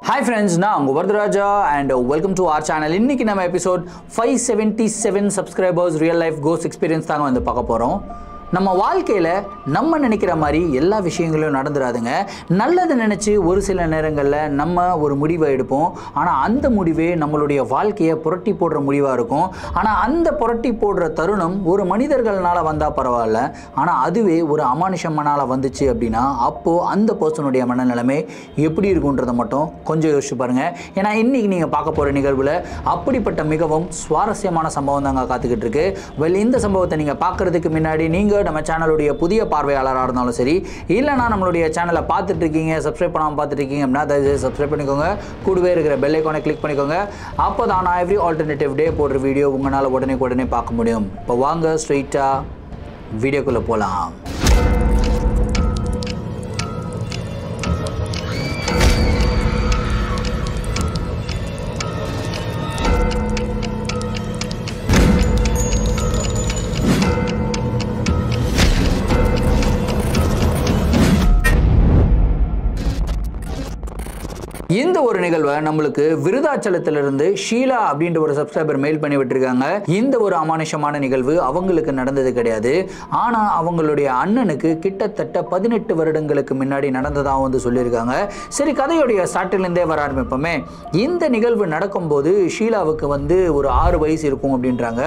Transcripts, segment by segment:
Hi friends, நான் உங்க Varadaraja and welcome to our channel. இன்னைக்கு நம்ம episode 577 subscribers real life ghost experience தாங்க வந்து பார்க்க போறோம். நம்ம வாழ்க்கையில் நம்ம நினைக்கிற மாதிரி எல்லா விஷயங்களும் நடந்துடாதுங்க. நல்லது நினச்சி ஒரு சில நேரங்களில் நம்ம ஒரு முடிவை எடுப்போம். ஆனால் அந்த முடிவே நம்மளுடைய வாழ்க்கையை புரட்டி போடுற முடிவாக இருக்கும். ஆனால் அந்த புரட்டி போடுற தருணம் ஒரு மனிதர்களால் வந்தால் பரவாயில்ல, ஆனால் அதுவே ஒரு அமானுஷமனால் வந்துச்சு அப்படின்னா அப்போது அந்த பர்சனுடைய மனநிலைமை எப்படி இருக்குன்றதை மட்டும் கொஞ்சம் யோசிச்சு பாருங்கள். ஏன்னா இன்றைக்கி நீங்கள் பார்க்க போகிற நிகழ்வில் அப்படிப்பட்ட மிகவும் சுவாரஸ்யமான சம்பவம் தாங்க காத்துக்கிட்டு இருக்கு. இந்த சம்பவத்தை நீங்கள் பார்க்குறதுக்கு முன்னாடி நீங்கள் நம்ம சேனலுடைய புதிய பார்வையாளராக இருந்தாலும் சரி, இல்லைனா நம்மளுடைய சேனலை பார்த்துட்டு இருக்கீங்க, சப்ஸ்கிரைப் பண்ணாமல் பார்த்துட்டு இருக்கீங்க அப்படின்னா தயவுசெய்து சப்ஸ்கிரைப் பண்ணிக்கோங்க. கூடவே இருக்கிற பெல் ஐக்கானை கிளிக் பண்ணிக்கோங்க. அப்போ தான் நான் எவ்ரி ஆல்டர்னேட்டிவ் டே போடுற வீடியோ உங்களால் உடனே பார்க்க முடியும். இப்போ வாங்க ஸ்ட்ரெயிட்டாக வீடியோக்குள்ளே போகலாம். இந்த ஒரு நிகழ்வை நம்மளுக்கு விருதாச்சலத்திலிருந்து ஷீலா அப்படின்ற ஒரு சப்ஸ்கிரைபர் மெயில் பண்ணி விட்டுருக்காங்க. இந்த ஒரு அமானுஷமான நிகழ்வு அவங்களுக்கு நடந்தது கிடையாது. ஆனால் அவங்களுடைய அண்ணனுக்கு கிட்டத்தட்ட 18 வருடங்களுக்கு முன்னாடி நடந்ததாக வந்து சொல்லியிருக்காங்க. சரி, கதையுடைய ஸ்டார்டிங்லேருந்தே வர ஆரம்பிப்போமே. இந்த நிகழ்வு நடக்கும்போது ஷீலாவுக்கு வந்து ஒரு 6 வயசு இருக்கும் அப்படின்றாங்க.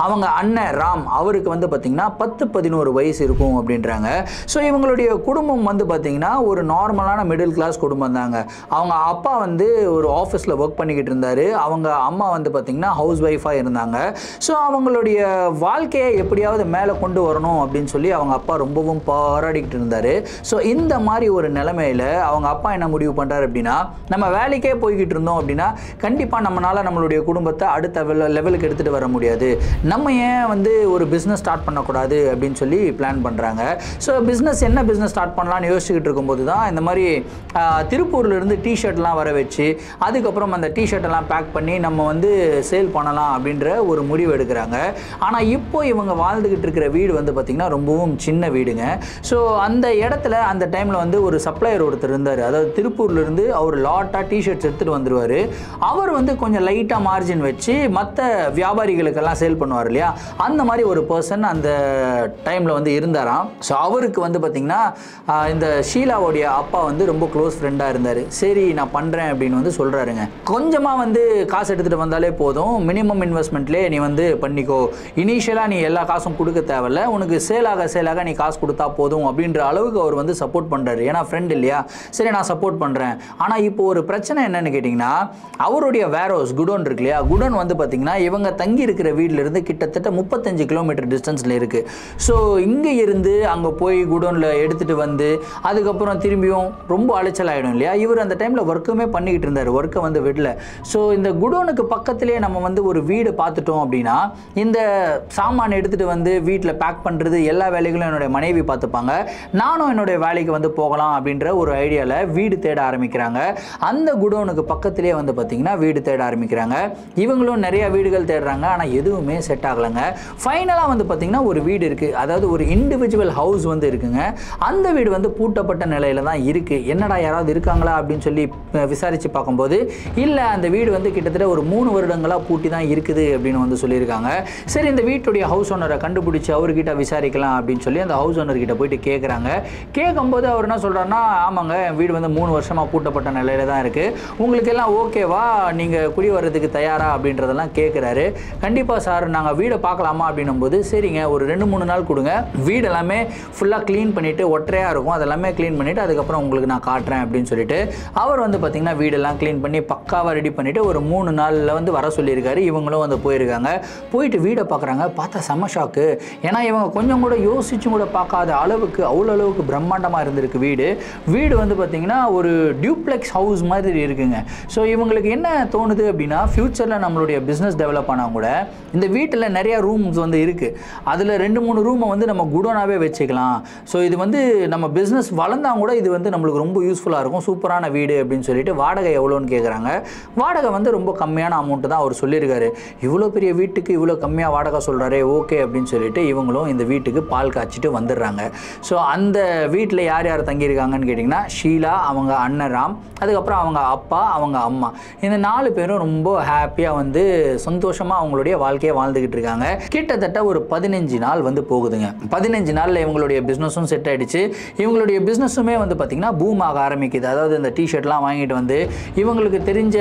அவங்க அண்ணன் ராம் அவருக்கு வந்து பார்த்திங்கன்னா 10-11 வயசு இருக்கும் அப்படின்றாங்க. ஸோ இவங்களுடைய குடும்பம் வந்து பார்த்திங்கன்னா ஒரு நார்மலான மிடில் கிளாஸ் குடும்பம் தாங்க. அவங்க அப்பா வந்து ஒரு ஆஃபீஸில் ஒர்க் பண்ணிக்கிட்டு இருந்தார். அவங்க அம்மா வந்து பார்த்திங்கன்னா ஹவுஸ் ஒய்ஃபாக இருந்தாங்க. ஸோ அவங்களுடைய வாழ்க்கையை எப்படியாவது மேலே கொண்டு வரணும் அப்படின்னு சொல்லி அவங்க அப்பா ரொம்பவும் போராடிக்கிட்டு இருந்தார். ஸோ இந்த மாதிரி ஒரு நிலைமையில் அவங்க அப்பா என்ன முடிவு பண்ணுறாரு அப்படின்னா, நம்ம வேலைக்கே போய்கிட்டு இருந்தோம் அப்படின்னா கண்டிப்பாக நம்மளால் நம்மளுடைய குடும்பத்தை அடுத்த லெவலுக்கு எடுத்துகிட்டு வர முடியாது. நம்ம ஏன் வந்து ஒரு பிஸ்னஸ் ஸ்டார்ட் பண்ணக்கூடாது அப்படின்னு சொல்லி பிளான் பண்ணுறாங்க. ஸோ என்ன பிஸ்னஸ் ஸ்டார்ட் பண்ணலான்னு யோசிச்சுக்கிட்டு இருக்கும்போது தான் இந்த மாதிரி திருப்பூர்லேருந்து டிஷர்ட்லாம் வர வச்சு அதுக்கப்புறம் அந்த டிஷர்ட்டெல்லாம் பேக் பண்ணி நம்ம வந்து சேல் பண்ணலாம் அப்படின்ற ஒரு முடிவு எடுக்கிறாங்க. ஆனால் இப்போ இவங்க வாழ்ந்துக்கிட்டு இருக்கிற வீடு வந்து பார்த்திங்கன்னா ரொம்பவும் சின்ன வீடுங்க. ஸோ அந்த இடத்துல அந்த டைமில் வந்து ஒரு சப்ளையர் ஒருத்தர் இருந்தார். அதாவது திருப்பூர்லேருந்து அவர் லாட்டாக டிஷர்ட்ஸ் எடுத்துகிட்டு வந்துடுவார். அவர் வந்து கொஞ்சம் லைட்டாக மார்ஜின் வச்சு மற்ற வியாபாரிகளுக்கெல்லாம் சேல் பண்ணுவார் இல்லையா, அந்த மாதிரி ஒரு பர்சன் அந்த டைமில் வந்து இருந்தாராம். ஸோ அவருக்கு வந்து பார்த்திங்கன்னா இந்த ஷீலாவுடைய அப்பா வந்து ரொம்ப க்ளோஸ் ஃப்ரெண்டாக இருந்தார். சரி நான் பண்ணுறேன் அப்படின்னு வந்து சொல்கிறாருங்க. கொஞ்சமாக வந்து காசு எடுத்துகிட்டு வந்தாலே போதும், மினிமம் இன்வெஸ்ட்மெண்ட்லேயே நீ வந்து பண்ணிக்கோ, இனிஷியலாக நீ எல்லா காசும் கொடுக்க தேவையில்ல, உனக்கு சேலாக நீ காசு கொடுத்தா போதும் அப்படின்ற அளவுக்கு அவர் வந்து சப்போர்ட் பண்ணுறாரு. ஏன்னா ஃப்ரெண்ட் இல்லையா, சரி நான் சப்போர்ட் பண்ணுறேன். ஆனால் இப்போ ஒரு பிரச்சனை என்னன்னு கேட்டிங்கன்னா, அவருடைய வேர்ஹவுஸ் குடோன் இருக்கு இல்லையா, குடோன் வந்து பார்த்திங்கன்னா இவங்க தங்கி இருக்கிற வீட்டிலேருந்து கிட்டத்தட்ட 35 கிலோமீட்டர் டிஸ்டன்ஸில் இருக்குது. ஸோ இங்கே இருந்து அங்கே போய் குடோனில் எடுத்துகிட்டு வந்து அதுக்கப்புறம் திரும்பியும் ரொம்ப அலைச்சல் ஆகிடும் இல்லையா. இவர் அந்த டைமில் ஒர்க்குமே பண்ணிக்கிட்டு இருந்தார், ஒர்க்கை வந்து விடல. ஸோ இந்த குடோனுக்கு பக்கத்திலே நம்ம வந்து ஒரு வீடு பார்த்துட்டோம் அப்படின்னா இந்த சாமான் எடுத்துகிட்டு வந்து வீட்டில் பேக் பண்ணுறது எல்லா வேலைகளும் என்னுடைய மனைவி பார்த்துப்பாங்க, நானும் என்னுடைய வேலைக்கு வந்து போகலாம் அப்படின்ற ஒரு ஐடியாவில் வீடு தேட ஆரம்பிக்கிறாங்க. அந்த குடோனுக்கு பக்கத்திலே வந்து பார்த்திங்கன்னா வீடு தேட ஆரம்பிக்கிறாங்க. இவங்களும் நிறைய வீடுகள் தேடுறாங்க, ஆனால் எதுவுமே செட் ஆகலைங்க. ஃபைனலாக வந்து பார்த்திங்கன்னா ஒரு வீடு இருக்குது, அதாவது ஒரு இண்டிவிஜுவல் ஹவுஸ் வந்து இருக்குங்க. அந்த வீடு வந்து பூட்டப்பட்ட நிலையில் தான் இருக்குது. என்னடா யாராவது இருக்காங்களா அப்படின்னு சொல்லி விசாரித்து பார்க்கும்போது இல்லை, அந்த வீடு வந்து கிட்டத்தட்ட ஒரு 3 வருடங்களாக பூட்டி தான் இருக்குது அப்படின்னு வந்து சொல்லியிருக்காங்க. சரி, இந்த வீட்டுடைய ஹவுஸ் ஓனரை கண்டுபிடிச்சி அவர்கிட்ட விசாரிக்கலாம் அப்படின்னு சொல்லி அந்த ஹவுஸ் ஓனர்கிட்ட போயிட்டு கேட்குறாங்க. கேட்கும்போது அவர் என்ன சொல்கிறாருன்னா, ஆமாங்க வீடு வந்து 3 வருஷமாக பூட்டப்பட்ட நிலையில் தான் இருக்குது, உங்களுக்கு எல்லாம் ஓகேவா, நீங்கள் குடி வர்றதுக்கு தயாரா அப்படின்றதெல்லாம் கேட்குறாரு. கண்டிப்பாக சார், நாங்கள் வீடை பார்க்கலாமா அப்படின்னும்போது சரிங்க ஒரு 2-3 நாள் கொடுங்க, வீடு எல்லாமே ஃபுல்லாக க்ளீன் பண்ணிவிட்டு ஒற்றையாக இருக்கும், அதெல்லாமே க்ளீன் பண்ணிவிட்டு அதுக்கப்புறம் உங்களுக்கு நான் காட்டுறேன் அப்படின்னு சொல்லிட்டு அவர் வந்து பார்த்திங்கன்னா வீடெல்லாம் க்ளீன் பண்ணி பக்காவாக ரெடி பண்ணிவிட்டு ஒரு 3 நாளில் வந்து வர சொல்லியிருக்காரு. இவங்களும் வந்து போயிருக்காங்க. போயிட்டு வீடை பார்க்குறாங்க. பார்த்தா செம்ம ஷாக்கு. ஏன்னா இவங்க கொஞ்சம் கூட யோசிச்சும் கூட பார்க்காத அளவுக்கு அவ்வளோ அளவுக்கு பிரம்மாண்டமாக இருந்திருக்கு வீடு. வீடு வந்து பார்த்திங்கன்னா ஒரு டியூப்ளெக்ஸ் ஹவுஸ் மாதிரி இருக்குங்க. ஸோ இவங்களுக்கு என்ன தோணுது அப்படின்னா, ஃப்யூச்சரில் நம்மளுடைய பிஸ்னஸ் டெவலப் ஆனால் கூட இந்த வீட்டில் நிறையா ரூம்ஸ் வந்து இருக்குது, அதில் 2-3 ரூமை வந்து நம்ம குடோனாகவே வச்சுக்கலாம். ஸோ இது வந்து நம்ம பிஸ்னஸ் வளர்ந்தால் கூட இது வந்து நம்மளுக்கு ரொம்ப யூஸ்ஃபுல்லாக இருக்கும், சூப்பரான வீடு அப்படின்னு சொல்லிட்டு வாடகை எவ்வளோன்னு கேட்குறாங்க. வாடகை வந்து ரொம்ப கம்மியான அமௌண்ட்டு தான் அவர் சொல்லியிருக்காரு. இவ்வளோ பெரிய வீட்டுக்கு இவ்வளோ கம்மியாக வாடகை சொல்கிறாரே, ஓகே அப்படின்னு சொல்லிட்டு இவங்களும் இந்த வீட்டுக்கு பால் காய்ச்சிட்டு வந்துடுறாங்க. ஸோ அந்த வீட்டில் யார் யார் தங்கியிருக்காங்கன்னு கேட்டிங்கன்னா, ஷீலா, அவங்க அண்ணன் ராம், அதுக்கப்புறம் அவங்க அப்பா, அவங்க அம்மா, இந்த 4 பேரும் ரொம்ப ஹாப்பியாக வந்து சந்தோஷமாக அவங்களுடைய வாழ்க்கையை வாழ்ந்துக்கிட்டு இருக்காங்க. கிட்டத்தட்ட ஒரு 15 நாள் வந்து போகுதுங்க. 15 நாளில் இவங்களுடைய பிஸ்னஸும் செட் ஆகிடுச்சு. இவங்களுடைய பிஸ்னஸுமே வந்து பார்த்திங்கன்னா பூம் ஆக ஆரம்பிக்குது. அதாவது இந்த டிஷர்ட்லாம் வாங்கிட்டு வந்து இவங்களுக்கு தெரிஞ்ச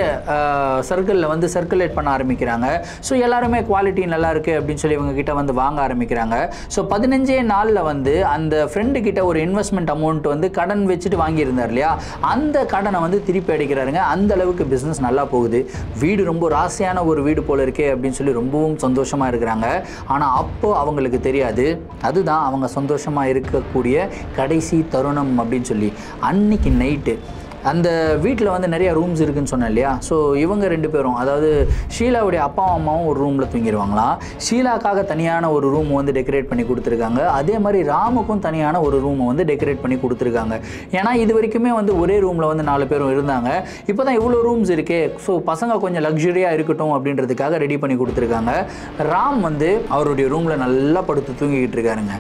சர்க்கிளில் வந்து சர்க்குலேட் பண்ண ஆரம்பிக்கிறாங்க. ஸோ எல்லாருமே குவாலிட்டி நல்லா இருக்குது அப்படின்னு சொல்லி இவங்க கிட்ட வந்து வாங்க ஆரம்பிக்கிறாங்க. ஸோ 15 நாளில் வந்து அந்த ஃப்ரெண்டு கிட்ட ஒரு இன்வெஸ்ட்மெண்ட் அமௌண்ட் வந்து கடன் வச்சுட்டு வாங்கியிருந்தார் இல்லையா, அந்த கடனை வந்து திருப்பி அடிக்கிறாருங்க. அந்த அளவுக்கு பிஸ்னஸ் நல்லா போகுது. வீடு ரொம்ப ராசியான ஒரு வீடு போல இருக்கே அப்படின்னு சொல்லி ரொம்பவும் சந்தோஷமாக இருக்கிறாங்க. ஆனால் அப்போ அவங்களுக்கு தெரியாது அதுதான் அவங்க சந்தோஷமாக இருக்கக்கூடிய கடைசி தருணம் அப்படின்னு சொல்லி. அன்னைக்கு நைட்டு அந்த வீட்டில் வந்து நிறைய ரூம்ஸ் இருக்குதுன்னு சொன்னேன் இல்லையா. ஸோ இவங்க 2 பேரும், அதாவது ஷீலாவுடைய அப்பாவும் அம்மாவும் ஒரு ரூமில் தூங்கிடுவாங்களாம். ஷீலாக்காக தனியான ஒரு ரூம் வந்து டெக்கரேட் பண்ணி கொடுத்துருக்காங்க. அதே மாதிரி ராமுக்கும் தனியான ஒரு ரூமை வந்து டெக்கரேட் பண்ணி கொடுத்துருக்காங்க. ஏன்னா இது வரைக்குமே வந்து ஒரே ரூமில் வந்து 4 பேரும் இருந்தாங்க. இப்போ தான் இவ்வளோ ரூம்ஸ் இருக்கே, ஸோ பசங்க கொஞ்சம் லக்ஸுரியாக இருக்கட்டும் அப்படின்றதுக்காக ரெடி பண்ணி கொடுத்துருக்காங்க. ராம் வந்து அவருடைய ரூமில் நல்லா படுத்து தூங்கிக்கிட்டு இருக்காருங்க.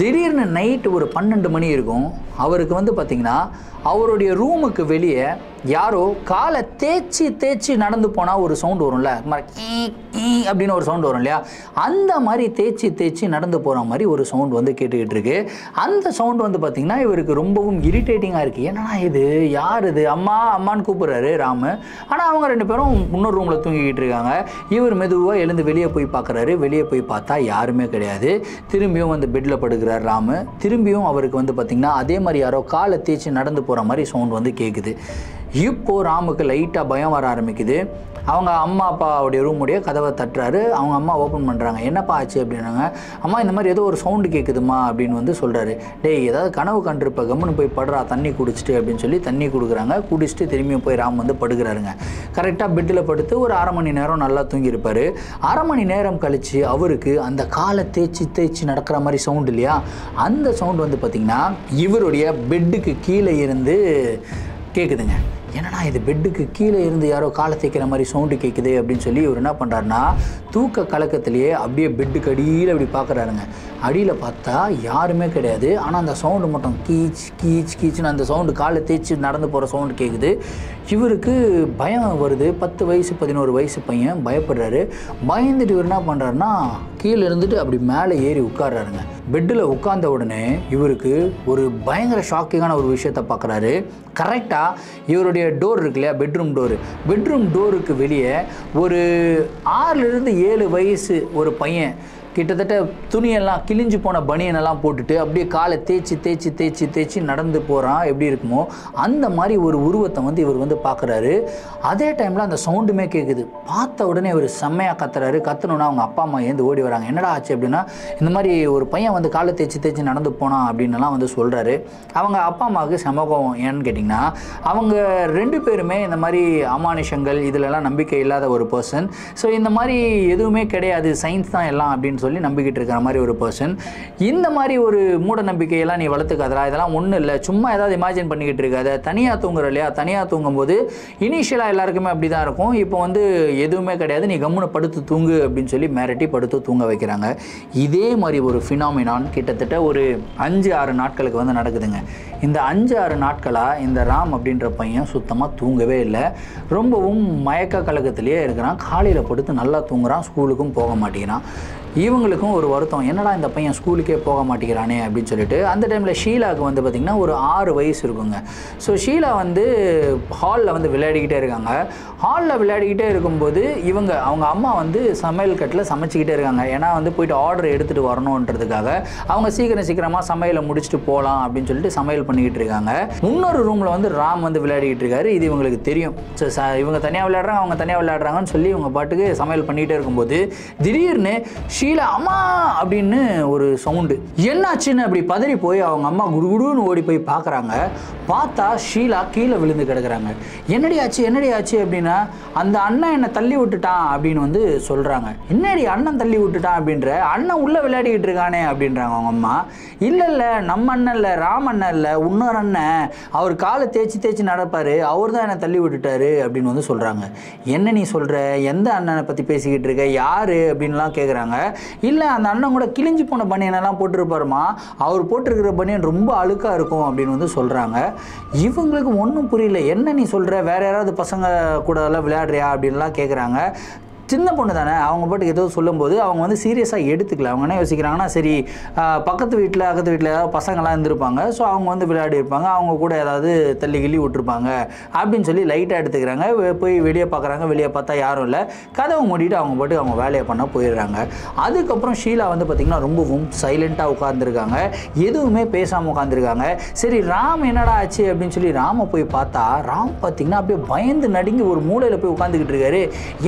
திடீர்னு நைட்டு ஒரு 12 மணி இருக்கும். அவருக்கு வந்து பார்த்திங்கன்னா அவருடைய ரூமுக்கு வெளியே யாரோ காலை தேய்ச்சி நடந்து போனால் ஒரு சவுண்டு வரும்ல, அப்படின்னு ஒரு சவுண்டு வரும் இல்லையா, அந்த மாதிரி தேய்ச்சி நடந்து போகிற மாதிரி ஒரு சவுண்டு வந்து கேட்டுக்கிட்டு இருக்கு. அந்த சவுண்டு வந்து பார்த்திங்கன்னா இவருக்கு ரொம்பவும் இரிட்டேட்டிங்காக இருக்குது. ஏன்னா இது யார் இது, அம்மா அம்மான்னு கூப்பிட்றாரு ராமு. ஆனால் அவங்க 2 பேரும் இன்னொரு ரூமில் தூங்கிக்கிட்டு இருக்காங்க. இவர் மெதுவாக எழுந்து வெளியே போய் பார்க்குறாரு. வெளியே போய் பார்த்தா யாருமே கிடையாது. திரும்பியும் வந்து பெட்டில் படுக்கிறார் ராமு. திரும்பியும் அவருக்கு வந்து பார்த்திங்கன்னா அதே மாதிரி யாரோ காலை தேய்ச்சி நடந்து போகிற மாதிரி சவுண்ட் வந்து கேட்குது. இப்போது ராமுக்கு லைட்டாக பயம் வர ஆரம்பிக்குது. அவங்க அம்மா அப்பாவுடைய ரூமுடைய கதவை தட்டுறாரு. அவங்க அம்மா ஓப்பன் பண்ணுறாங்க. என்னப்பா ஆச்சு அப்படின்னாங்க. அம்மா இந்த மாதிரி ஏதோ ஒரு சவுண்டு கேட்குதுமா அப்படின்னு வந்து சொல்கிறாரு. டேய் ஏதாவது கனவு கண்டிருப்ப, கம்முன்னு போய் படுறா தண்ணி குடிச்சிட்டு அப்படின்னு சொல்லி தண்ணி கொடுக்குறாங்க. குடிச்சிட்டு திரும்பியும் போய் ராம் வந்து படுக்கிறாருங்க. கரெக்டாக பெட்டில் படுத்து ஒரு 1/2 மணி நேரம் நல்லா தூங்கியிருப்பார். 1/2 மணி நேரம் கழித்து அவருக்கு அந்த காலை தேய்ச்சி நடக்கிற மாதிரி சவுண்டு இல்லையா, அந்த சவுண்டு வந்து பார்த்திங்கன்னா இவருடைய பெட்டுக்கு கீழே இருந்து கேட்குதுங்க. என்னடா இது, பெட்டுக்கு கீழே இருந்து யாரோ காலை தேய்க்கிற மாதிரி சவுண்டு கேட்குது அப்படின்னு சொல்லி இவர் என்ன பண்ணுறாருன்னா தூக்க கலக்கத்திலேயே அப்படியே பெட்டுக்கு அடியில் அப்படி பார்க்குறாருங்க. அடியில் பார்த்தா யாருமே கிடையாது. ஆனால் அந்த சவுண்டு மட்டும் கீச்சுன்னு அந்த சவுண்டு காலை தேய்ச்சி நடந்து போகிற சவுண்டு கேட்குது. இவருக்கு பயம் வருது. 10 வயசு 11 வயசு பையன் பயப்படுறாரு. பயந்துட்டு இவர் என்ன பண்ணுறாருன்னா கீழே இருந்துட்டு அப்படி மேலே ஏறி உட்கார்றாருங்க. பெட்டில் உட்கார்ந்த உடனே இவருக்கு ஒரு பயங்கர ஷாக்கிங்கான ஒரு விஷயத்தை பார்க்குறாரு. கரெக்டாக இவருடைய டோர் இருக்கு இல்லையா, பெட்ரூம் டோருக்கு வெளியே ஒரு 6லேருந்து 7 வயசு ஒரு பையன் கிட்டத்தட்ட துணியெல்லாம் கிழிஞ்சு போன பனியனெல்லாம் போட்டுட்டு அப்படியே காலை தேய்ச்சி நடந்து போகிறான். எப்படி இருக்குமோ அந்த மாதிரி ஒரு உருவத்தை வந்து இவர் வந்து பார்க்குறாரு. அதே டைமில் அந்த சவுண்டுமே கேட்குது. பார்த்த உடனே இவர் செம்மையாக கத்துறாரு. கத்துனோன்னா அவங்க அப்பா அம்மா ஏந்து ஓடி வராங்க. என்னடா ஆச்சு அப்படின்னா இந்த மாதிரி ஒரு பையன் வந்து காலை தேய்ச்சி நடந்து போனான் அப்படின்னுலாம் வந்து சொல்கிறாரு. அவங்க அப்பா அம்மாவுக்கு சமூகம் ஏன்னு கேட்டிங்கன்னா அவங்க 2 பேருமே இந்த மாதிரி அமானுஷங்கள் இதிலெல்லாம் நம்பிக்கை இல்லாத ஒரு பர்சன். ஸோ இந்த மாதிரி எதுவுமே கிடையாது, சயின்ஸ் தான் எல்லாம் அப்படின்னு சொல்லி நம்பிக்கிட்டு இருக்கிற மாதிரி ஒரு பர்சன். இந்த மாதிரி ஒரு மூட நம்பிக்கையெல்லாம் நீ வளர்த்துக்காதரா, இதெல்லாம் ஒன்றும் இல்லை, சும்மா ஏதாவது இமேஜின் பண்ணிக்கிட்டு இருக்காத. தனியாக தூங்குற இல்லையா, தனியாக தூங்கும்போது இனிஷியலாக எல்லாருக்குமே அப்படி தான் இருக்கும். இப்போ வந்து எதுவுமே கிடையாது, நீ கம்முன்னு படுத்து தூங்கு அப்படின்னு சொல்லி மிரட்டி படுத்து தூங்க வைக்கிறாங்க. இதே மாதிரி ஒரு ஃபினாமினான் கிட்டத்தட்ட ஒரு 5-6 நாட்களுக்கு வந்து நடக்குதுங்க. இந்த 5-6 நாட்களாக இந்த ராம் அப்படின்ற பையன் சுத்தமாக தூங்கவே இல்லை. ரொம்பவும் மயக்க கலக்கத்திலேயே இருக்கிறான். காலையில் படுத்து நல்லா தூங்குறான், ஸ்கூலுக்கும் போக மாட்டேங்கிறான். இவங்களுக்கும் ஒரு வருத்தம், என்னடா இந்த பையன் ஸ்கூலுக்கே போக மாட்டேங்கிறானே அப்படின்னு சொல்லிட்டு. அந்த டைமில் ஷீலாவுக்கு வந்து பார்த்திங்கன்னா ஒரு 6 வயசு இருக்குங்க. ஸோ ஷீலா வந்து ஹாலில் வந்து விளையாடிக்கிட்டே இருக்காங்க. ஹாலில் விளையாடிக்கிட்டே இருக்கும்போது அவங்க அம்மா வந்து சமையல் கட்டில் சமைச்சிக்கிட்டே இருக்காங்க. ஏன்னா வந்து போயிட்டு ஆர்டர் எடுத்துகிட்டு வரணுன்றதுக்காக அவங்க சீக்கிரமாக சமையலை முடிச்சுட்டு போகலாம் அப்படின்னு சொல்லிட்டு சமையல் பண்ணிக்கிட்டு இருக்காங்க. இன்னொரு ரூமில் வந்து ராம் வந்து விளையாடிக்கிட்டு இருக்காரு. இது இவங்களுக்கு தெரியும். ஸோ இவங்க தனியாக விளையாடுறாங்க, அவங்க தனியாக விளையாடுறாங்கன்னு சொல்லி இவங்க பாட்டுக்கு சமையல் பண்ணிகிட்டே இருக்கும்போது திடீர்னு ஷீலா அம்மா அப்படின்னு ஒரு சவுண்டு. என்னாச்சுன்னு அப்படி பதறி போய் அவங்க அம்மா குடுகுடுன்னு ஓடி போய் பார்க்குறாங்க. பார்த்தா ஷீலா கீழே விழுந்து கிடக்குறாங்க. என்னடி ஆச்சு அப்படின்னா அந்த அண்ணன் என்னை தள்ளி விட்டுட்டான் அப்படின்னு வந்து சொல்கிறாங்க. என்னடி அண்ணன் தள்ளி விட்டுட்டான் அப்படின்ற, அண்ணன் உள்ளே விளையாடிக்கிட்டு இருக்கானே அப்படின்றாங்க அவங்க அம்மா. இல்லை நம்ம அண்ணன் இல்லை, ராம் அண்ணன் இல்லை, இன்னொரு அண்ணன், அவர் காலை தேய்ச்சி நடப்பார், அவர் தான் என்னை தள்ளி விட்டுட்டாரு அப்படின்னு வந்து சொல்கிறாங்க. என்ன நீ சொல்கிற, எந்த அண்ணனை பற்றி பேசிக்கிட்டு இருக்க, யார் அப்படின்லாம் கேட்குறாங்க. இல்லை அந்த அண்ணன் கூட கிழிஞ்சு போன பனியனெல்லாம் போட்டிருப்பாருமா, அவர் போட்டிருக்கிற பனியன் ரொம்ப அழுக்காக இருக்கும் அப்படின்னு வந்து சொல்கிறாங்க. இவங்களுக்கு ஒன்றும் புரியல. என்ன நீ சொல்கிற, வேற யாராவது பசங்க கூட எல்லாம் விளையாடுறியா அப்படின்லாம் கேட்குறாங்க. சின்ன பொண்ணு தானே, அவங்க பாட்டுக்கு ஏதோ சொல்லும்போது அவங்க வந்து சீரியஸாக எடுத்துக்கல. அவங்க என்ன யோசிக்கிறாங்கன்னா, சரி பக்கத்து வீட்டில் ஏதாவது பசங்களாம் இருந்திருப்பாங்க, ஸோ அவங்க வந்து விளையாடி இருப்பாங்க, அவங்க கூட ஏதாவது தள்ளி கிள்ளி விட்டுருப்பாங்க அப்படின்னு சொல்லி லைட்டாக எடுத்துக்கிறாங்க. போய் வெளியே பார்க்குறாங்க, வெளியே பார்த்தா யாரும் இல்லை, கதவை மூடிட்டு அவங்க பாட்டுக்கு அவங்க வேலையை பண்ண போயிடுறாங்க. அதுக்கப்புறம் ஷீலா வந்து பார்த்திங்கன்னா ரொம்பவும் சைலண்ட்டாக உட்காந்துருக்காங்க, எதுவுமே பேசாமல் உட்காந்துருக்காங்க. சரி ராம் என்னடா ஆச்சு அப்படின்னு சொல்லி ராமை போய் பார்த்தா, ராம் பார்த்திங்கன்னா அப்படியே பயந்து நடுங்கி ஒரு மூலையில் போய் உட்காந்துக்கிட்டு இருக்காரு.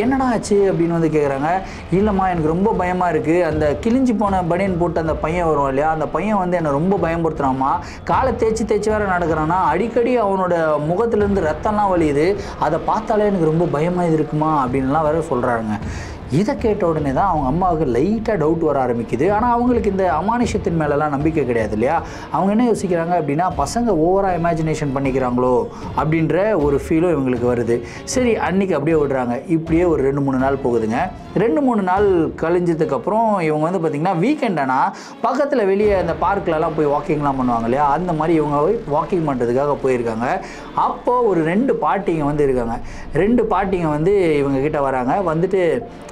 என்னடா ஆச்சு அப்படின்னு வந்து கேட்குறாங்க. இல்லைம்மா எனக்கு ரொம்ப பயமாக இருக்குது, அந்த கிழிஞ்சி போன பனியன் போட்டு அந்த பையன் வரும் இல்லையா, அந்த பையன் வந்து என்னை ரொம்ப பயன்படுத்துகிறாம்மா, காலை தேய்ச்சி வேறு நடக்கிறான்னா, அடிக்கடி அவனோட முகத்துலேருந்து ரத்தம்லாம் வலியுது, அதை பார்த்தாலே எனக்கு ரொம்ப பயமாக இருக்குமா அப்படின்லாம் வேறு சொல்கிறாங்க. இதை கேட்ட உடனே தான் அவங்க அம்மாவுக்கு லைட்டாக டவுட் வர ஆரம்பிக்குது. ஆனால் அவங்களுக்கு இந்த அமானுஷத்தின் மேலெலாம் நம்பிக்கை கிடையாது இல்லையா. அவங்க என்ன யோசிக்கிறாங்க அப்படின்னா, பசங்க ஓவராக இமேஜினேஷன் பண்ணிக்கிறாங்களோ அப்படின்ற ஒரு ஃபீலும் இவங்களுக்கு வருது. சரி அன்றைக்கி அப்படியே விடுறாங்க. இப்படியே ஒரு 2-3 நாள் போகுதுங்க. 2-3 நாள் கழிஞ்சதுக்கப்புறம் இவங்க வந்து பார்த்திங்கன்னா வீக்கெண்டானா பக்கத்தில் வெளியே அந்த பார்க்கிலலாம் போய் வாக்கிங்லாம் பண்ணுவாங்க இல்லையா, அந்த மாதிரி இவங்க போய் வாக்கிங் பண்ணுறதுக்காக போயிருக்காங்க. அப்போது ஒரு 2 பாட்டிங்க வந்து இருக்காங்க. 2 பாட்டிங்க வந்து இவங்க கிட்ட வராங்க. வந்துட்டு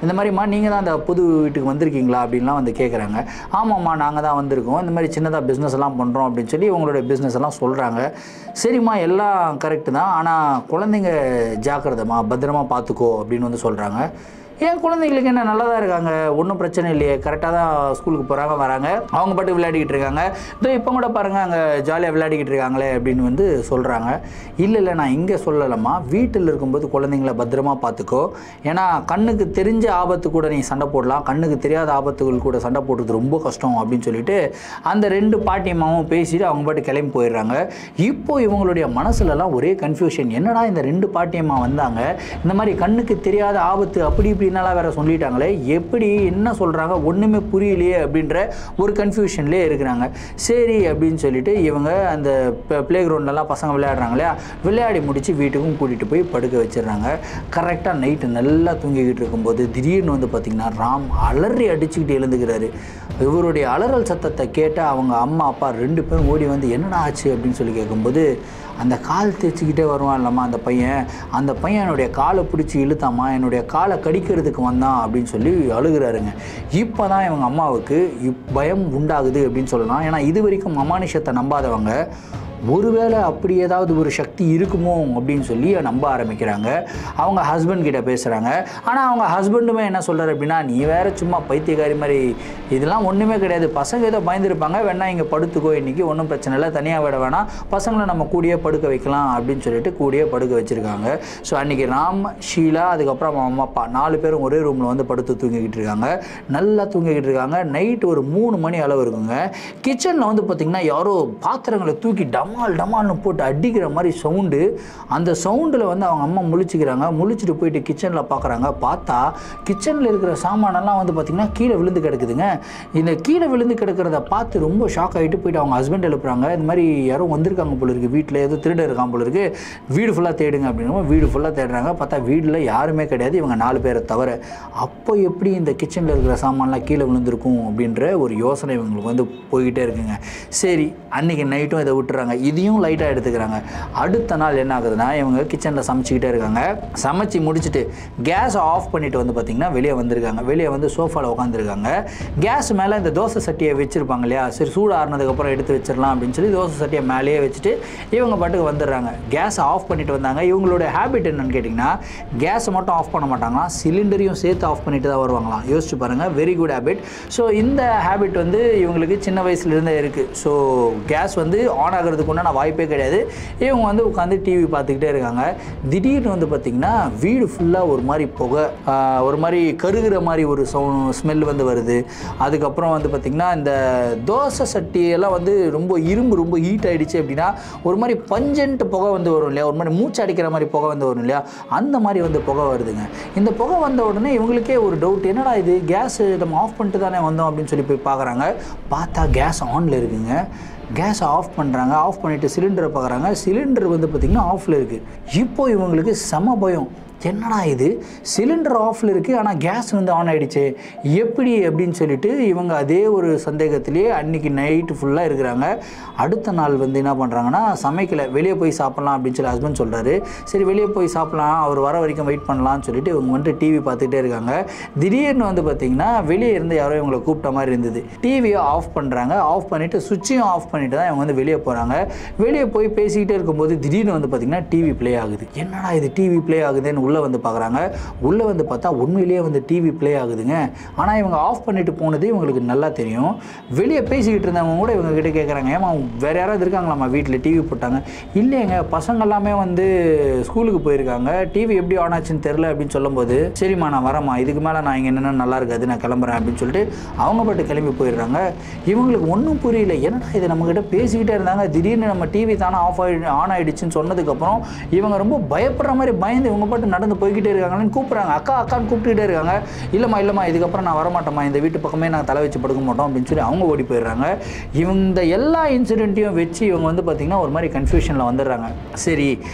இந்த மாதிரிம்மா நீங்கள் தான் அந்த புது வீட்டுக்கு வந்திருக்கீங்களா அப்படின்லாம் வந்து கேட்குறாங்க. ஆமாம்மா நாங்கள் தான் வந்திருக்கோம், இந்த மாதிரி சின்னதாக பிஸ்னஸ் எல்லாம் பண்ணுறோம் அப்படின்னு சொல்லி இவங்களோட பிஸ்னஸ் எல்லாம் சொல்கிறாங்க. சரிம்மா எல்லாம் கரெக்டு தான், ஆனால் குழந்தைங்க ஜாக்கிரதைம்மா, பத்திரமா பார்த்துக்கோ அப்படின்னு வந்து சொல்கிறாங்க. ஏன் குழந்தைங்களுக்கு என்ன நல்லா தான் இருக்காங்க, ஒன்றும் பிரச்சனை இல்லையே, கரெக்டாக தான் ஸ்கூலுக்கு போகிறாங்க வராங்க, அவங்க பாட்டு விளையாடிக்கிட்டு இருக்காங்க, இதோ இப்போ கூட பாருங்கள் அங்கே ஜாலியாக விளையாடிக்கிட்டு இருக்காங்களே அப்படின்னு வந்து சொல்கிறாங்க. இல்லை நான் இங்கே சொல்லலாமா, வீட்டில் இருக்கும்போது குழந்தைங்கள பத்திரமா பார்த்துக்கோ, ஏன்னா கண்ணுக்கு தெரிஞ்ச ஆபத்து கூட நீ சண்டை போடலாம், கண்ணுக்கு தெரியாத ஆபத்துகள் கூட சண்டை போடுறது ரொம்ப கஷ்டம் அப்படின்னு சொல்லிட்டு அந்த 2 பாட்டியம்மாவும் பேசிட்டு அவங்க பாட்டு கிளம்பி போயிடுறாங்க. இப்போது இவங்களுடைய மனசுலலாம் ஒரே கன்ஃபியூஷன், என்னடா இந்த 2 பாட்டியம்மா வந்தாங்க, இந்த மாதிரி கண்ணுக்கு தெரியாத ஆபத்து அப்படி இப்படின்னாலாம் வேற சொல்லிட்டாங்களே, எப்படி என்ன சொல்கிறாங்க ஒன்றுமே புரியலையே அப்படின்ற ஒரு கன்ஃபியூஷன்லேயே இருக்கிறாங்க. சரி அப்படின்னு சொல்லிட்டு இவங்க அந்த ப்ளே கிரவுண்ட்லலாம் பசங்க விளையாடுறாங்க இல்லையா, விளையாடி முடித்து வீட்டுக்கும் கூட்டிகிட்டு போய் படுக்க வச்சிடுறாங்க. கரெக்டாக நைட்டு நல்லா தூங்கிக்கிட்டு இருக்கும்போது திடீர்னு வந்து பார்த்திங்கன்னா ராம் அலறி அடிச்சுக்கிட்டு எழுந்துக்கிறாரு. இவருடைய அலறல் சத்தத்தை கேட்ட அவங்க அம்மா அப்பா 2 பேரும் ஓடி வந்து என்னடா ஆச்சு அப்படின்னு சொல்லி கேட்கும்போது, அந்த கால் தேய்ச்சிக்கிட்டே வருவான் இல்லைம்மா அந்த பையனுடைய காலை பிடிச்சி இழுத்தாம்மா, என்னுடைய காலை கடிக்கிறதுக்கு வந்தான் அப்படின்னு சொல்லி அழுகிறாருங்க. இப்போ தான் இவங்க அம்மாவுக்கு பயம் உண்டாகுது அப்படின்னு சொல்லலாம். ஏன்னா இது வரைக்கும் அமானுஷத்தை நம்பாதவங்க ஒருவேளை அப்படி ஏதாவது ஒரு சக்தி இருக்குமோ அப்படின்னு சொல்லி நம்ப ஆரம்பிக்கிறாங்க. அவங்க ஹஸ்பண்ட் கிட்ட பேசுகிறாங்க. ஆனால் அவங்க ஹஸ்பண்டுமே என்ன சொல்கிறார் அப்படின்னா, நீ வேறு சும்மா பைத்தியக்காரி மாதிரி, இதெல்லாம் ஒன்றுமே கிடையாது, பசங்க ஏதோ பயந்துருப்பாங்க, வேணா இங்கே படுத்துக்கோ, இன்றைக்கி ஒன்றும் பிரச்சனை இல்லை, தனியாக விட வேணாம், பசங்களை நம்ம கூடியே படுக்க வைக்கலாம் அப்படின்னு சொல்லிட்டு கூடியே படுக்க வச்சுருக்காங்க. ஸோ அன்றைக்கி ராம், ஷீலா, அதுக்கப்புறம் அம்மா அப்பா 4 பேரும் ஒரே ரூமில் வந்து படுத்து தூங்கிக்கிட்டு இருக்காங்க. நல்லா தூங்கிக்கிட்டு இருக்காங்க. நைட்டு ஒரு 3 மணி அளவு இருக்குங்க. கிச்சனில் வந்து பார்த்திங்கன்னா யாரோ பாத்திரங்களை தூக்கி டமால்னு போட்டு அடிக்கிற மாதிரி சவுண்டு. அந்த சவுண்டில் வந்து அவங்க அம்மா முழிச்சுக்கிறாங்க. முழிச்சுட்டு போயிட்டு கிச்சனில் பார்க்குறாங்க. பார்த்தா கிச்சனில் இருக்கிற சாமானெல்லாம் வந்து பார்த்திங்கன்னா கீழே விழுந்து கிடக்குதுங்க. இந்த கீழே விழுந்து கிடக்கிறத பார்த்து ரொம்ப ஷாக் ஆகிட்டு போயிட்டு அவங்க ஹஸ்பண்ட் எழுப்புறாங்க. இந்த மாதிரி யாரும் வந்திருக்காங்க போல இருக்குது, வீட்டில் ஏதோ திருட இருக்கான் போல இருக்குது, வீடு ஃபுல்லாக தேடுங்க அப்படின்னா வீடு ஃபுல்லாக தேடுறாங்க. பார்த்தா வீட்டில் யாருமே கிடையாது, இவங்க 4 பேரை தவிர. அப்போ எப்படி இந்த கிச்சனில் இருக்கிற சாமான்லாம் கீழே விழுந்திருக்கும் அப்படின்ற ஒரு யோசனை இவங்களுக்கு வந்து போய்கிட்டே இருக்குங்க. சரி அன்றைக்கி நைட்டும் இதை விட்டுறாங்க. இதையும் லைட்டாக எடுத்துக்கிறாங்க. அடுத்த நாள் என்ன ஆகுதுன்னா, இவங்க கிச்சனில் சமைச்சிக்கிட்டே இருக்காங்க. சமைச்சு முடிச்சுட்டு கேஸை ஆஃப் பண்ணிவிட்டு வந்து பார்த்திங்கன்னா வெளியே வந்திருக்காங்க. வெளியே வந்து சோஃபாவில் உட்காந்துருக்காங்க. கேஸ் மேலே இந்த தோசை சட்டியை வச்சுருப்பாங்க இல்லையா, சரி சூடு ஆறுனதுக்கப்புறம் எடுத்து வச்சிடலாம் அப்படின்னு சொல்லி தோசை சட்டியை மேலேயே வச்சுட்டு இவங்க பாட்டுக்கு வந்துடுறாங்க. கேஸை ஆஃப் பண்ணிவிட்டு வந்தாங்க. இவங்களோட ஹேபிட் என்னன்னு கேட்டிங்கன்னா, கேஸை மட்டும் ஆஃப் பண்ண மாட்டாங்களாம், சிலிண்டரையும் சேர்த்து ஆஃப் பண்ணிட்டு தான் வருவாங்களாம். யோசிச்சு பாருங்கள், வெரி குட் ஹேபிட். ஸோ இந்த ஹேபிட் வந்து இவங்களுக்கு சின்ன வயசுலேருந்தே இருக்குது. ஸோ கேஸ் வந்து ஆன் ஆகிறதுக்கு ஒன்றும் வாய்ப்பே கிடையாது. இவங்க வந்து உட்காந்து டிவி பார்த்துக்கிட்டே இருக்காங்க. திடீர்னு வந்து பார்த்திங்கன்னா வீடு ஃபுல்லாக ஒரு மாதிரி புகை, ஒரு மாதிரி கருகிற மாதிரி ஒரு ஸ்மெல் வந்து வருது. அதுக்கப்புறம் வந்து பார்த்திங்கன்னா இந்த தோசை சட்டியெல்லாம் வந்து ரொம்ப இரும்பு ரொம்ப ஹீட் ஆகிடுச்சு அப்படின்னா ஒரு மாதிரி பஞ்சன்ட் புகை வந்து வரும் இல்லையா, ஒரு மாதிரி மூச்சு அடிக்கிற மாதிரி புகை வந்து வரும் இல்லையா, அந்த மாதிரி வந்து புகை வருதுங்க. இந்த புகை வந்த உடனே இவங்களுக்கே ஒரு டவுட், என்னடா இது கேஸ் நம்ம ஆஃப் பண்ணிட்டு தானே வந்தோம் அப்படின்னு சொல்லி போய் பார்க்குறாங்க. பார்த்தா கேஸ் ஆனில் இருக்குங்க. கேஸை ஆஃப் பண்ணுறாங்க. ஆஃப் பண்ணிவிட்டு சிலிண்டரை பார்க்குறாங்க. சிலிண்டர் வந்து பார்த்திங்கன்னா ஆஃபில் இருக்குது. இப்போது இவங்களுக்கு செம பயம். என்னடா இது சிலிண்டர் ஆஃபில் இருக்குது ஆனால் கேஸ் வந்து ஆன் ஆகிடுச்சு எப்படி அப்படின்னு சொல்லிட்டு இவங்க அதே ஒரு சந்தேகத்திலேயே அன்றைக்கி நைட்டு ஃபுல்லாக இருக்கிறாங்க. அடுத்த நாள் வந்து என்ன பண்ணுறாங்கன்னா சமைக்கலை, வெளியே போய் சாப்பிட்லாம் அப்படின்னு சொல்லி ஹஸ்பண்ட் சொல்கிறாரு. சரி வெளியே போய் சாப்பிட்லாம், அவர் வர வரைக்கும் வெயிட் பண்ணலாம்னு சொல்லிட்டு இவங்க வந்துட்டு டிவி பார்த்துக்கிட்டே இருக்காங்க. திடீர்னு வந்து பார்த்திங்கன்னா வெளியே இருந்து யாரோ இவங்களை கூப்பிட்ட மாதிரி இருந்தது. டிவியை ஆஃப் பண்ணுறாங்க, ஆஃப் பண்ணிவிட்டு சுவிட்சையும் ஆஃப் பண்ணிவிட்டு தான் இவங்க வந்து வெளியே போகிறாங்க. வெளியே போய் பேசிக்கிட்டே இருக்கும்போது திடீர்னு வந்து பார்த்திங்கன்னா டிவி ப்ளே ஆகுது. என்னடா இது டிவி ப்ளே ஆகுதுன்னு உள்ளே வந்து பார்க்குறாங்க. உள்ளே வந்து பார்த்தா உண்மையிலேயே வந்து டிவி ப்ளே ஆகுதுங்க. ஆனால் இவங்க ஆஃப் பண்ணிட்டு போனது இவங்களுக்கு நல்லா தெரியும். வெளியே பேசிக்கிட்டு இருந்தவங்க கூட இவங்க கிட்டே கேட்குறாங்க, ஏமா வேறு யாராவது இருக்காங்களாம்மா வீட்டில் டிவி போட்டாங்க? இல்லைங்க, பசங்க எல்லாமே வந்து ஸ்கூலுக்கு போயிருக்காங்க, டிவி எப்படி ஆன் ஆச்சுன்னு தெரில அப்படின்னு சொல்லும்போது, சரிம்மா நான் வரேம்மா, இதுக்கு மேலே நான் இங்கே என்னென்ன நல்லா இருக்காது, நான் கிளம்புறேன் அப்படின்னு சொல்லிட்டு அவங்க பாட்டு கிளம்பி போயிடுறாங்க. இவங்களுக்கு ஒன்றும் புரியல, என்னடா இது நம்மக்கிட்ட பேசிக்கிட்டே இருந்தாங்க, திடீர்னு நம்ம டிவி தானே ஆன் ஆகிடுச்சின்னு சொன்னதுக்கப்புறம் இவங்க ரொம்ப பயப்படுற மாதிரி பயந்து இவங்க பாட்டு நடந்து போய்கிட்டே இருக்காங்கன்னு கூப்பிட்றாங்க. அக்கா அக்கான்னு கூப்பிட்டுக்கிட்டே இருக்காங்க. இல்லைம்மா இதுக்கப்புறம் நான் வரமாட்டேம்மா, இந்த வீட்டு பக்கமே நான் தலை வச்சு படுக்க மாட்டோம் அப்படின்னு சொல்லி அவங்க ஓடி போயிடுறாங்க. இவங்க எல்லா இன்சிடென்ட்டையும் வச்சு இவங்க வந்து பார்த்திங்கன்னா ஒரு மாதிரி கன்ஃபியூஷனில் வந்துடுறாங்க. சரி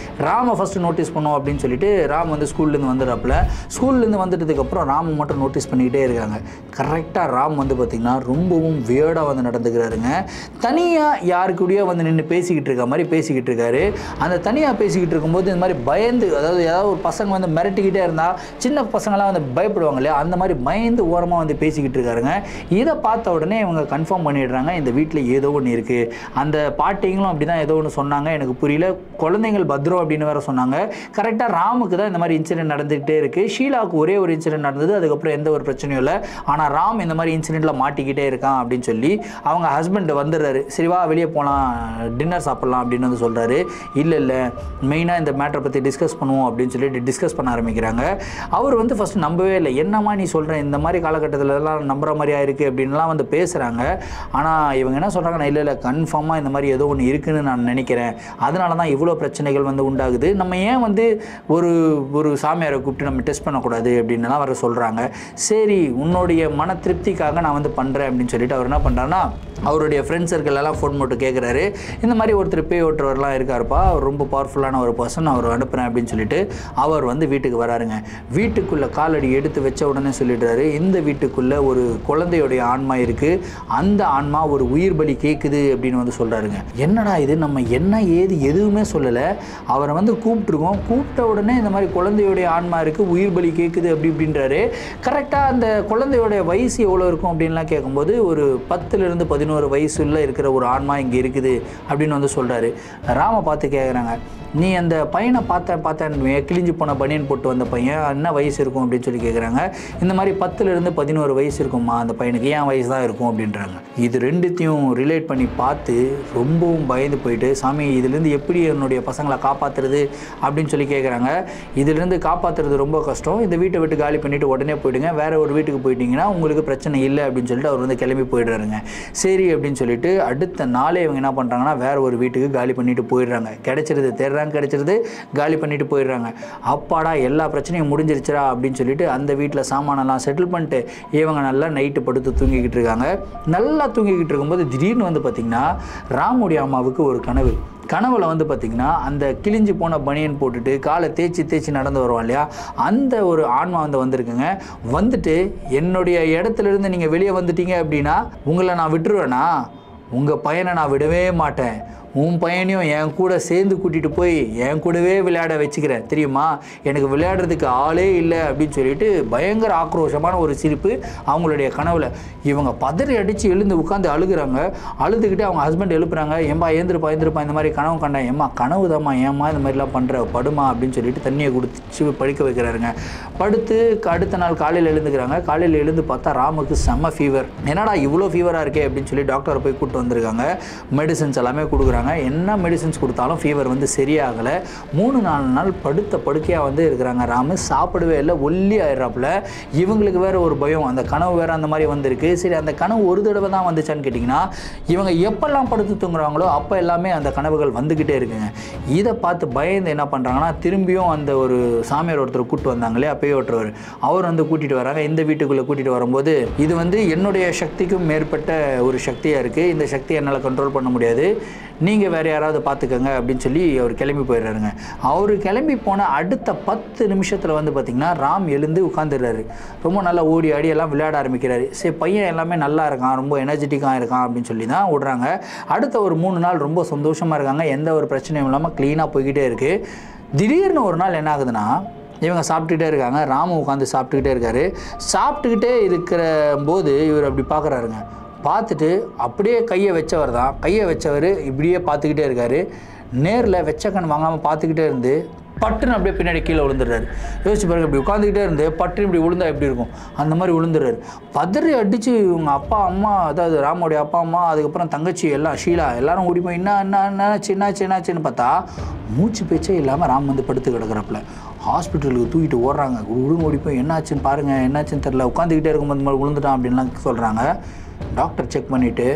ராமை ஃபஸ்ட்டு நோட்டீஸ் பண்ணுவோம் அப்படின்னு சொல்லிட்டு ராம் வந்து ஸ்கூல்லேருந்து வந்துடுறாப்புல. ஸ்கூல்லேருந்து வந்துட்டதுக்கப்புறம் ராம் மட்டும் நோட்டீஸ் பண்ணிக்கிட்டே இருக்காங்க. கரெக்டாக ராம் வந்து பார்த்திங்கன்னா ரொம்பவும் வியர்டாக வந்து நடந்துக்கிறாருங்க. தனியாக யாருக்கூடயோ வந்து நின்று பேசிக்கிட்டு இருக்க மாதிரி பேசிக்கிட்டு இருக்காரு. அந்த தனியாக பேசிக்கிட்டு இருக்கும்போது இந்த மாதிரி பயந்து, அதாவது ஏதாவது ஒரு பசங்க வந்து மிரட்டிக்கிட்டே இருந்தால் சின்ன பசங்களாம் வந்து பயப்படுவாங்க இல்லையா, அந்த மாதிரி பயந்து ஓரமாக வந்து பேசிக்கிட்டு இருக்காருங்க. இதை பார்த்த உடனே இவங்க கன்ஃபார்ம் பண்ணிடுறாங்க, இந்த வீட்டில் ஏதோ ஒன்று இருக்குது. அந்த பாட்டிங்களும் அப்படி தான் ஏதோ ஒன்று சொன்னாங்க, எனக்கு புரியல, குழந்தைங்கள் பத்திரம் அப்படின்னு வேறு சொன்னாங்க. கரெக்டாக ராமுக்கு தான் இந்த மாதிரி இன்சிடென்ட் நடந்துகிட்டே இருக்குது. ஷீலாவுக்கு ஒரே ஒரு இன்சிடென்ட் நடந்தது, அதுக்கப்புறம் எந்த ஒரு பிரச்சனையும் இல்லை. ஆனால் ராம் இந்த மாதிரி இன்சிடென்ட்டில் மாட்டிக்கிட்டே இருக்கான் அப்படின்னு சொல்லி அவங்க ஹஸ்பண்ட் வந்துடுறாரு. சரிவா வெளியே போகலாம், டின்னர் சாப்பிட்லாம் அப்படின்னு வந்து சொல்கிறாரு. இல்லை மெயினாக இந்த மேட்டரை பற்றி டிஸ்கஸ் பண்ணுவோம் அப்படின்னு சொல்லிட்டு டிஸ்கஸ் பண்ண ஆரம்பிக்கிறாங்க. அவர் வந்து ஃபஸ்ட்டு நம்பவே இல்லை. என்னம்மா நீ சொல்கிறேன், இந்த மாதிரி காலகட்டத்திலலாம் நம்புற மாதிரியா இருக்குது அப்படின்லாம் வந்து பேசுகிறாங்க. ஆனால் இவங்க என்ன சொல்கிறாங்கன்னா, இல்லை கன்ஃபார்மாக இந்த மாதிரி ஏதோ ஒன்று இருக்குதுன்னு நான் நினைக்கிறேன், அதனால தான் இவ்வளோ பிரச்சனைகள் வந்து உண்டாகுது, நம்ம ஏன் வந்து ஒரு சாமியாரை கூப்பிட்டு நம்ம டெஸ்ட் பண்ணக்கூடாது அப்படின்லாம் வர சொல்கிறாங்க. சரி உன்னுடைய மன திருப்திக்காக நான் வந்து பண்ணுறேன் அப்படின்னு சொல்லிட்டு அவர் என்ன பண்ணுறாருன்னா அவருடைய ஃப்ரெண்ட்ஸ் சர்க்கிள் எல்லாம் ஃபோன் போட்டு கேட்குறாரு, இந்த மாதிரி ஒருத்தர் பேய் ஓட்டுறவர்லாம் இருக்காருப்பா, அவர் ரொம்ப பவர்ஃபுல்லான ஒரு பர்சன், அவர் அனுப்புகிறேன் அப்படின்னு சொல்லிட்டு அவர் வந்து வீட்டுக்கு வராருங்க. வீட்டுக்குள்ளே காலடி எடுத்து வச்ச உடனே சொல்லிடுறாரு, இந்த வீட்டுக்குள்ளே ஒரு குழந்தையுடைய ஆன்மா இருக்குது, அந்த ஆன்மா ஒரு உயிர் பலி கேட்குது அப்படின்னு வந்து சொல்கிறாருங்க. என்னடா இது, நம்ம என்ன ஏது எதுவுமே சொல்லலை, அவரை வந்து கூப்பிட்ருக்கோம், கூப்பிட்ட உடனே இந்த மாதிரி குழந்தையுடைய ஆன்மா இருக்குது, உயிர் பலி கேட்குது அப்படின்றாரு. கரெக்டாக அந்த குழந்தையோடைய வயசு எவ்வளோ இருக்கும் அப்படின்லாம் கேட்கும்போது ஒரு 10லேருந்து 11 வயசுல இருக்கிற ஒரு ஆன்மா இங்கே இருக்குது அப்படின்னு வந்து சொல்கிறாரு. ராம பார்த்து கேட்குறாங்க, நீ அந்த பையனை பார்த்தேன் கிழிஞ்சு போன பனியன் போட்டு வந்த பையன் என்ன வயசு இருக்கும் அப்படின்னு சொல்லி கேட்குறாங்க. இந்த மாதிரி 10லேருந்து 11 வயசு இருக்குமா அந்த பையனுக்கு, ஏன் வயசு தான் இருக்கும் அப்படின்றாங்க. இது ரெண்டுத்தையும் ரிலேட் பண்ணி பார்த்து ரொம்பவும் பயந்து போயிட்டு, சாமி இதுலேருந்து எப்படி என்னுடைய பசங்களை காப்பாற்றுறது அப்படின்னு சொல்லி கேட்குறாங்க. இதுலேருந்து காப்பாற்றுறது ரொம்ப கஷ்டம், இந்த வீட்டை விட்டு காலி பண்ணிவிட்டு உடனே போயிடுங்க, வேறு ஒரு வீட்டுக்கு போயிட்டீங்கன்னா உங்களுக்கு பிரச்சனை இல்லை அப்படின்னு சொல்லிட்டு அவர் வந்து கிளம்பி போயிடுறாருங்க. சரி அப்படின்னு சொல்லிட்டு அடுத்த நாளே இவங்க என்ன பண்ணுறாங்கன்னா வேறு ஒரு வீட்டுக்கு காலி பண்ணிட்டு போயிடுறாங்க. கிடைச்சிருது காலி பண்ணிட்டு போயிடுறாங்க. அப்பாடா எல்லா பிரச்சனையும் முடிஞ்சிருச்சுரா அப்படின்னு சொல்லிட்டு அந்த வீட்டில் சாமானெல்லாம் செட்டில் பண்ணிட்டு இவங்க நல்லா நைட்டு படுத்து தூங்கிக்கிட்டு இருக்காங்க. நல்லா தூங்கிக்கிட்டு இருக்கும்போது திடீர்னு வந்து பார்த்திங்கன்னா ராமுடைய அம்மாவுக்கு ஒரு கனவுல வந்து பார்த்திங்கன்னா அந்த கிழிஞ்சு போன பனியன் போட்டுட்டு காலை தேய்ச்சி நடந்து வருவான் இல்லையா, அந்த ஒரு ஆன்மா வந்திருக்குங்க. வந்துட்டு என்னுடைய இடத்துலேருந்து நீங்கள் வெளியே வந்துட்டீங்க அப்படின்னா உங்களை நான் விட்டுருவேனா, உங்கள் பையனை நான் விடவே மாட்டேன், உன் பையனையும் என் கூட சேர்ந்து கூட்டிகிட்டு போய் என் கூடவே விளையாட வச்சுக்கிறேன், தெரியுமா, எனக்கு விளையாடுறதுக்கு ஆளே இல்லை அப்படின்னு சொல்லிட்டு பயங்கர ஆக்ரோஷமான ஒரு சிரிப்பு அவங்களுடைய கனவுல. இவங்க பதறி அடித்து எழுந்து உட்காந்து அழுகுறாங்க. அழுதுகிட்டு அவங்க ஹஸ்பண்ட் எழுப்புறாங்க, ஏம்பா ஏந்திருப்பா இந்த மாதிரி கனவு கண்டேன், ஏம்மா கனவு தாம்மா, ஏம்மா இந்த மாதிரிலாம் பண்ணுற, படுமா அப்படின்னு சொல்லிட்டு தண்ணியை கொடுத்து படுக்க வைக்கிறாருங்க. படுத்து அடுத்த நாள் காலையில் எழுந்துக்கிறாங்க. காலையில் எழுந்து பார்த்தா ராமுக்கு செம்ம ஃபீவர். என்னடா இவ்வளோ ஃபீவராக இருக்கே அப்படின்னு சொல்லி டாக்டரை போய் கூப்பிட்டு வந்திருக்காங்க. மெடிசன்ஸ் எல்லாமே கொடுக்குறாங்க. என்ன மெடிசன்ஸ் கொடுத்தாலும் ஃபீவர் வந்து சரியாகலை. 3-4 நாள் படுக்கையாக இருக்கிறாங்க. ராமு சாப்பிடவே இல்லை, ஒல்லி ஆயிடுறாப்புல. இவங்களுக்கு வேற ஒரு பயம், அந்த கனவு வேற அந்த மாதிரி வந்திருக்கு. சரி அந்த கனவு ஒரு தடவை தான் வந்துச்சான்னு கேட்டிங்கன்னா இவங்க எப்பெல்லாம் படுத்து தூங்குறாங்களோ அப்போ எல்லாமே அந்த கனவுகள் வந்துக்கிட்டே இருக்குங்க. இதை பார்த்து பயந்து என்ன பண்ணுறாங்கன்னா திரும்பியும் அந்த ஒரு சாமியார் ஒருத்தர் கூப்பிட்டு வந்தாங்களே பேய் ஓட்டுறவர், அவர் கூட்டிகிட்டு வராங்க. இந்த வீட்டுக்குள்ளே கூட்டிகிட்டு வரும்போது இது என்னுடைய சக்திக்கும் மேற்பட்ட ஒரு சக்தியாக இருக்குது, இந்த சக்தியை என்னால் கண்ட்ரோல் பண்ண முடியாது, நீங்கள் வேறு யாராவது பார்த்துக்கங்க அப்படின்னு சொல்லி அவர் கிளம்பி போயிடுறாருங்க. அவர் கிளம்பி போன அடுத்த 10 நிமிஷத்தில் வந்து பார்த்திங்கன்னா ராம் எழுந்து உட்காந்துடுறாரு. ரொம்ப நல்லா ஓடி ஆடி எல்லாம் விளையாட ஆரம்பிக்கிறாரு. சரி பையன் எல்லாமே நல்லா இருக்கான், ரொம்ப எனர்ஜெட்டிக்காக இருக்கான் அப்படின்னு சொல்லி தான் விடுறாங்க. அடுத்த ஒரு 3 நாள் ரொம்ப சந்தோஷமாக இருக்காங்க, எந்த ஒரு பிரச்சனையும் இல்லாமல் க்ளீனாக போய்கிட்டே இருக்குது. திடீர்னு ஒரு நாள் என்ன ஆகுதுன்னா, இவங்க சாப்பிட்டுக்கிட்டே இருக்காங்க, ராம உட்காந்து சாப்பிட்டுக்கிட்டே இருக்காரு. சாப்பிட்டுக்கிட்டே இருக்கிற போது இவர் அப்படி பார்க்குறாருங்க. பார்த்துட்டு அப்படியே கையை வச்சவர் இப்படியே பார்த்துக்கிட்டே இருக்கார். நேரில் வெச்சக்கண் வாங்காமல் பார்த்துக்கிட்டே இருந்து பட்டுன்னு அப்படியே பின்னாடி கீழே விழுந்துடுறாரு. யோசிச்சு பாருங்க, இப்படி உட்காந்துக்கிட்டே இருந்து பட்டுன்னு இப்படி விழுந்தா எப்படி இருக்கும், அந்த மாதிரி விழுந்துடுறாரு. பதறி அடித்து இவங்க அப்பா அம்மா, அதாவது ராமோடைய அப்பா அம்மா, அதுக்கப்புறம் தங்கச்சி எல்லாம் ஷீலா எல்லாரும் ஓடி போய் என்னாச்சுன்னு பார்த்தா மூச்சு பேச்சே இல்லாமல் ராம் வந்து படுத்து கிடக்கிறப்பல ஹாஸ்பிட்டலுக்கு தூக்கிட்டு ஓடுறாங்க. உடுங்க ஓடி போய் என்னாச்சுன்னு பாருங்கள், என்னாச்சுன்னு தெரில, உட்காந்துக்கிட்டே இருக்கும்போது மாதிரி விழுந்துட்டான் அப்படின்லாம் சொல்கிறாங்க. டாக்டர் செக் பண்ணிவிட்டு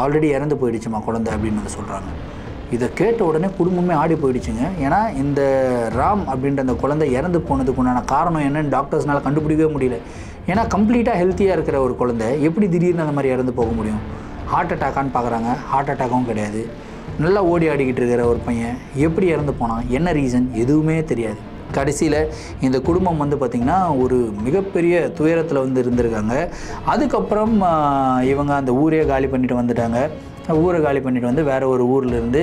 ஆல்ரெடி இறந்து போயிடுச்சுமா குழந்தை அப்படின்னு வந்து சொல்கிறாங்க. இதை கேட்ட உடனே குடும்பமே ஆடி போயிடுச்சுங்க. ஏன்னா இந்த ராம் அப்படின்ற அந்த குழந்தை இறந்து போனதுக்கு உண்டான காரணம் என்னன்னு டாக்டர்ஸ்னால் கண்டுபிடிக்கவே முடியல. ஏன்னா கம்ப்ளீட்டாக ஹெல்த்தியாக இருக்கிற ஒரு குழந்தை எப்படி திடீர்னு அந்த மாதிரி இறந்து போக முடியும்? ஹார்ட் அட்டாக்கான்னு பார்க்குறாங்க, ஹார்ட் அட்டாக்கும் கிடையாது. நல்லா ஓடி ஆடிக்கிட்டு இருக்கிற ஒரு பையன் எப்படி இறந்து போனான், என்ன ரீசன் எதுவுமே தெரியாது. கடைசியில் இந்த குடும்பம் வந்து பார்த்திங்கன்னா ஒரு மிகப்பெரிய துயரத்தில் வந்து இருந்திருக்காங்க. அதுக்கப்புறம் இவங்க அந்த ஊரே காலி பண்ணிட்டு வந்துட்டாங்க. ஊரை காலி பண்ணிட்டு வந்து வேறு ஒரு ஊர்லேருந்து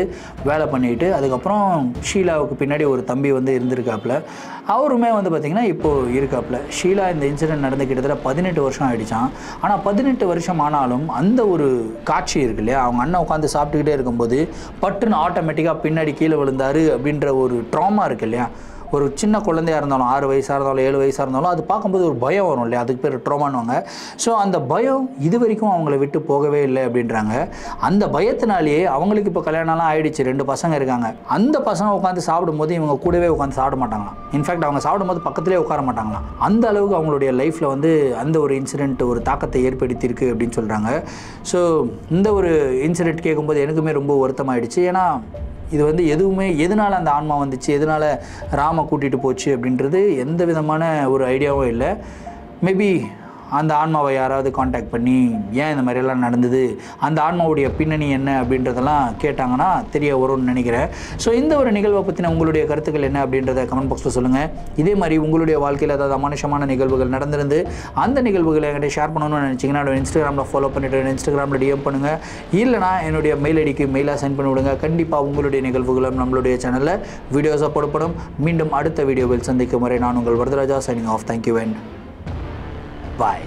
வேலை பண்ணிட்டு, அதுக்கப்புறம் ஷீலாவுக்கு பின்னாடி ஒரு தம்பி வந்து இருந்திருக்காப்புல. அவருமே வந்து பார்த்திங்கன்னா இப்போது இருக்காப்புல. ஷீலா இந்த இன்சிடென்ட் நடந்து கிட்டத்தட்ட 18 வருஷம் ஆகிடுச்சான். ஆனால் 18 வருஷம் ஆனாலும் அந்த ஒரு காட்சி இருக்கு இல்லையா, அவங்க அண்ணன் உட்காந்து சாப்பிட்டுக்கிட்டே இருக்கும்போது பட்டுன்னு ஆட்டோமேட்டிக்காக பின்னாடி கீழே விழுந்தார் அப்படின்ற ஒரு ட்ராமா இருக்குது இல்லையா. ஒரு சின்ன குழந்தையாக இருந்தாலும் 6 வயசாக இருந்தாலும் 7 வயசாக இருந்தாலும் அது பார்க்கும்போது ஒரு பயம் வரும் இல்லையா, அதுக்கு பேர் ட்ரோமானுவாங்க. ஸோ அந்த பயம் இது வரைக்கும் அவங்கள விட்டு போகவே இல்லை அப்படின்றாங்க. அந்த பயத்தினாலேயே அவங்களுக்கு இப்போ கல்யாணம்லாம் ஆகிடுச்சு, 2 பசங்க இருக்காங்க. அந்த பசங்க உட்காந்து சாப்பிடும்போது இவங்க கூடவே உட்காந்து சாப்பிட மாட்டாங்களாம். இன்ஃபேக்ட் அவங்க சாப்பிடும்போது பக்கத்திலே உட்கார மாட்டாங்களாம். அந்த அளவுக்கு அவங்களுடைய லைஃப்பில் வந்து அந்த ஒரு இன்சிடென்ட் ஒரு தாக்கத்தை ஏற்படுத்தியிருக்கு அப்படின்னு சொல்கிறாங்க. ஸோ இந்த ஒரு இன்சிடென்ட் கேட்கும்போது எனக்குமே ரொம்ப வருத்தமாயிடுச்சு. ஏன்னா இது வந்து எதனால் அந்த ஆன்மா வந்துச்சு, எதனால் ராம கூட்டிகிட்டு போச்சு அப்படின்றது எந்த விதமான ஒரு ஐடியாவும் இல்லை. மேபி அந்த ஆன்மாவை யாராவது காண்டாக்ட் பண்ணி ஏன் இந்த மாதிரியெல்லாம் நடந்தது, அந்த ஆன்மாவுடைய பின்னணி என்ன அப்படின்றதெல்லாம் கேட்டாங்கன்னா தெரிய வரும்னு நினைக்கிறேன். ஸோ இந்த ஒரு நிகழ்வை பற்றின உங்களுடைய கருத்துக்கள் என்ன அப்படின்றத கமெண்ட் பாக்ஸில் சொல்லுங்கள். இதே மாதிரி உங்களுடைய வாழ்க்கையில் ஏதாவது அமானுஷமான நிகழ்வுகள் நடந்திருந்து அந்த நிகழ்வுகளை என்கிட்ட ஷேர் பண்ணணும்னு நினச்சிங்கன்னா என்னோட இன்ஸ்டாகிராமில் ஃபாலோ பண்ணிவிட்டு இன்ஸ்டாகிராமில் டிஎம் பண்ணுங்கள். இல்லைனா என்னுடைய மெயில் ஐடிக்கு மெயிலாக சென்ட் பண்ணி விடுங்க. கண்டிப்பாக உங்களுடைய நிகழ்வுகளும் நம்மளுடைய சேனலில் வீடியோஸாக போடப்படும். மீண்டும் அடுத்த வீடியோவில் சந்திக்கும் வரை நான் உங்கள் Varadaraja, signing off. Thank you and bye.